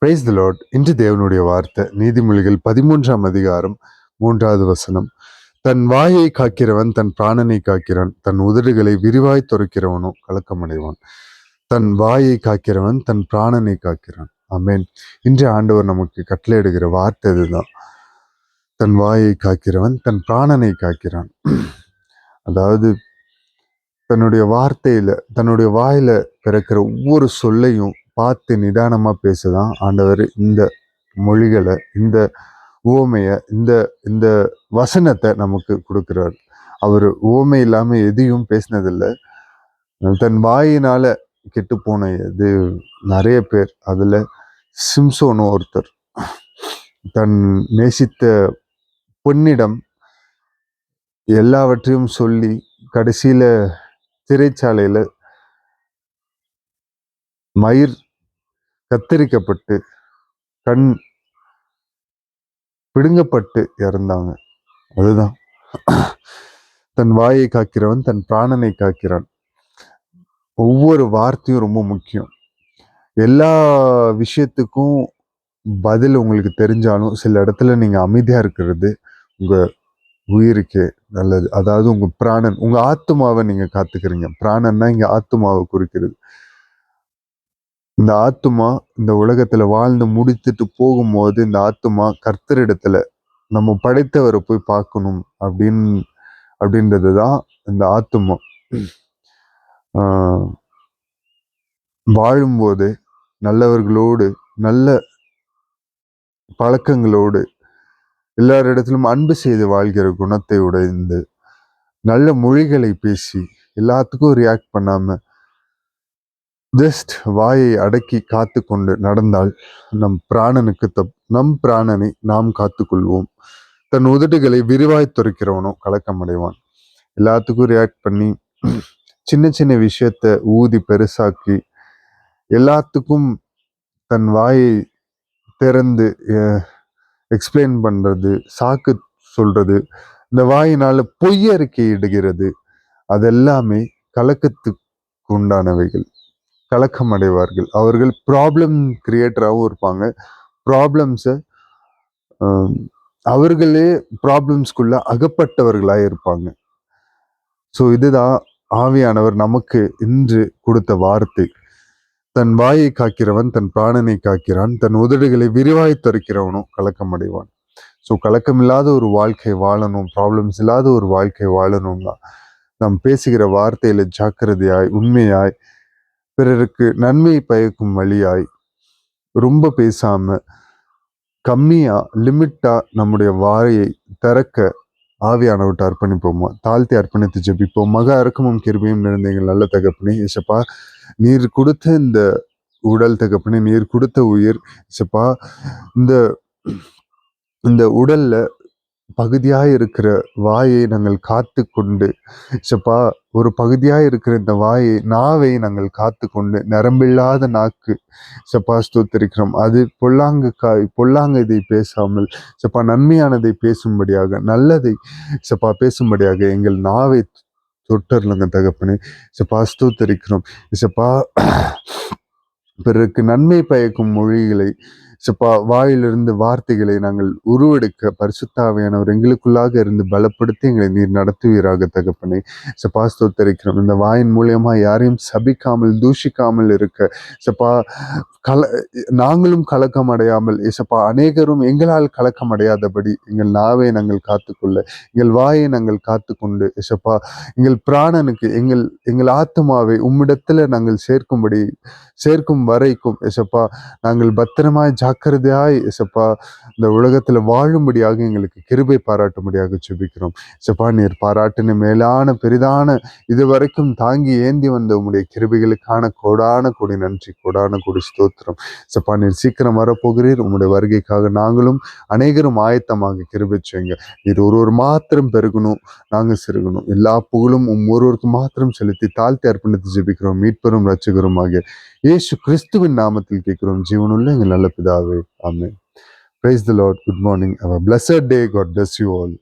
Praise the Lord. இன்று தேவனுடைய வார்த்தை நீதிமொழிகள் 13ஆம் அதிகாரம் 3வது வசனம். தன் வாயை காக்கிறவன் தன் பிராணனை காக்கிறான், தன் உதடுகளை விரிவாய் துறக்கிறவனோ கலக்கமடைவான். தன் வாயை காக்கிறவன் தன் பிராணனை காக்கிறான். ஆமென். இன்று ஆண்டவர் நமக்கு கட்டளையிடுகிற வார்த்தை இதுதான். தன் வாயை காக்கிறவன் தன் பிராணனை காக்கிறான். அதாவது தன்னுடைய வார்த்தையில, தன்னுடைய வாயில பிறக்கிற ஒவ்வொரு சொல்லையும் பார்த்து நிதானமா பேசதான் ஆண்டவர் இந்த மொழிகளை, இந்த உவமைய, இந்த இந்த வசனத்தை நமக்கு கொடுக்கிறார். அவர் உவமை இல்லாம எதையும் பேசினதில்லை. தன் வாயினால கெட்டு போன இது நிறைய பேர். அதுல சிம்சோன் ஒருத்தர். தன் நேசித்த பொன்னிடம் எல்லாவற்றையும் சொல்லி கடைசியில சிறைச்சாலையில மயிர் கத்தரிக்கப்பட்டு கண் பிடுங்கப்பட்டு இறந்தாங்க. அதுதான் தன் வாயை காக்கிறவன் தன் பிராணனை காக்கிறான். ஒவ்வொரு வார்த்தையும் ரொம்ப முக்கியம். எல்லா விஷயத்துக்கும் பதில் உங்களுக்கு தெரிஞ்சாலும் சில இடத்துல நீங்க அமைதியா இருக்கிறது உங்க உயிருக்கு நல்லது. அதாவது உங்க பிராணன், உங்க ஆத்துமாவை நீங்க காத்துக்கிறீங்க. பிராணன்னா இங்க ஆத்துமாவை குறிக்கிறது. இந்த ஆத்துமா இந்த உலகத்துல வாழ்ந்து முடித்துட்டு போகும்போது இந்த ஆத்துமா கர்த்தரிடத்துல நம்ம படைத்தவரை போய் பார்க்கணும் அப்படின்றதுதான் இந்த ஆத்துமா. வாழும்போது நல்லவர்களோடு, நல்ல பழக்கங்களோடு, எல்லாரிடத்திலும் அன்பு செய்து வாழ்கிற குணத்தை உடைந்து, நல்ல மொழிகளை பேசி, எல்லாத்துக்கும் ரியாக்ட் பண்ணாம ஜஸ்ட் வாயை அடக்கி காத்து கொண்டு நடந்தால் நம் பிராணனை நாம் காத்துக்கொள்வோம். தன் உதடுகளை விரிவாய் துறக்கிறவனோ கலக்கமடைவான். எல்லாத்துக்கும் ரியாக்ட் பண்ணி சின்ன சின்ன விஷயத்த ஊதி பெருசாக்கி எல்லாத்துக்கும் தன் வாயை திறந்து எக்ஸ்பிளைன் பண்றது, சாக்கு சொல்றது, இந்த வாயினால பொய்யறிக்கை இடுகிறது, அதெல்லாமே கலக்கத்துக்கு உண்டானவைகள். கலக்கம் அடைவார்கள். அவர்கள் ப்ராப்ளம் கிரியேட்டராகவும் இருப்பாங்க. ப்ராப்ளம்ஸை அவர்களே ப்ராப்ளம்ஸ்குள்ள அகப்பட்டவர்களாக இருப்பாங்க. ஸோ இதுதான் ஆவியானவர் நமக்கு இன்று கொடுத்த வார்த்தை. தன் வாயை காக்கிறவன் தன் பிராணனை காக்கிறான், தன் உதடுகளை விரிவாய் துறக்கிறவனும் கலக்கம் அடைவான். ஸோ கலக்கம் இல்லாத ஒரு வாழ்க்கை வாழணும், ப்ராப்ளம்ஸ் இல்லாத ஒரு வாழ்க்கை வாழணும்னா நாம் பேசுகிற வார்த்தையில ஜாக்கிரதையாய், உண்மையாய், பிறருக்கு நன்மை பயக்கும் வழியாய், ரொம்ப பேசாம கம்மியா, லிமிட்டா நம்முடைய வாயை திறக்க ஆவியானவர்கிட்ட அர்ப்பணிப்போமா? தாழ்த்தி அர்ப்பணித்து ஜெபிப்போம். மகா இரக்கமும் கிருபையும் நிறைந்த எங்கள் நல்ல தகப்பனே, இசப்பா நீர் கொடுத்த இந்த உடல் தகப்பனே, நீர் கொடுத்த உயிர் இசப்பா, இந்த இந்த உடல்ல பகுதியாய் இருக்கிற வாயை நாங்கள் காத்து கொண்டு சப்பா, ஒரு பகுதியாய் இருக்கிற இந்த நாவை நாங்கள் காத்து கொண்டு, நரம்பில்லாத நாக்கு சப்பா ஸ்தோத்திரிக்கிறோம். அது பொல்லாங்கதை பேசாமல் சப்பா நன்மையானதை பேசும்படியாக, நல்லதை சப்பா பேசும்படியாக எங்கள் நாவை தொட்டர்லங்க தகப்பனே. சப்பா ஸ்தோத்திரிக்கிறோம். சப்பா பிறருக்கு நன்மை பயக்கும் மொழிகளை சப்பா வாயிலிருந்து வார்த்தைகளை நாங்கள் உருவெடுக்க பரிசுத்த ஆவியானவர் எங்களுக்குள்ளாக இருந்து பலப்படுத்தி எங்களை நீர் நடத்துவீராக தகப்பனே. சப்பா ஸ்தோத்திரிக்கிறோம். இந்த வாயின் மூலியமா யாரையும் சபிக்காமல், தூஷிக்காமல் இருக்க சப்பா, நாங்களும் கலக்கம் அடையாமல் சப்பா, அநேகரும் எங்களால் கலக்கம் அடையாதபடி எங்கள் நாவை நாங்கள் காத்துக்கொள்ள, எங்கள் வாயை நாங்கள் காத்துக்கொண்டு சப்பா, எங்கள் பிராணனுக்கு, எங்கள் ஆத்மாவை உம்மிடத்துல நாங்கள் சேர்க்கும் வரைக்கும் எசப்பா நாங்கள் பத்திரமாய் ஜாக்கிரதையாய் எசப்பா இந்த உலகத்துல வாழும்படியாக எங்களுக்கு கிருபை பாராட்டும்படியாக ஜெபிக்கிறோம். எசப்பா நீர் பாராட்டின மேலான பெரிதான இதுவரைக்கும் தாங்கி ஏந்தி வந்த உம்முடைய கிருபைகளுக்கான கோடான கோடி நன்றி, கோடான கோடி ஸ்தோத்திரம். எசப்பா நீர் சீக்கிரம் வரப்போகிறீர். உம்முடைய வருகைக்காக நாங்களும் அநேகரும் ஆயத்தமாக கிருபை செய்யுங்க. நீர் ஒருவர் மாத்திரம் பெருகணும், நாங்க சிறுகணும். எல்லா புகழும் ஒருவருக்கு மாத்திரம் செலுத்தி தாழ்த்தி அர்ப்பணித்து ஜெபிக்கிறோம். மீட்பெரும் ரட்சகரும் ஆகிய இயேசு கிறிஸ்துவின் நாமத்தில் கேட்கிறோம் ஜீவனுள்ள எங்கள் நல்ல பிதாவே. ஆமென். Praise the Lord. Good morning. Have a blessed day. God bless you all.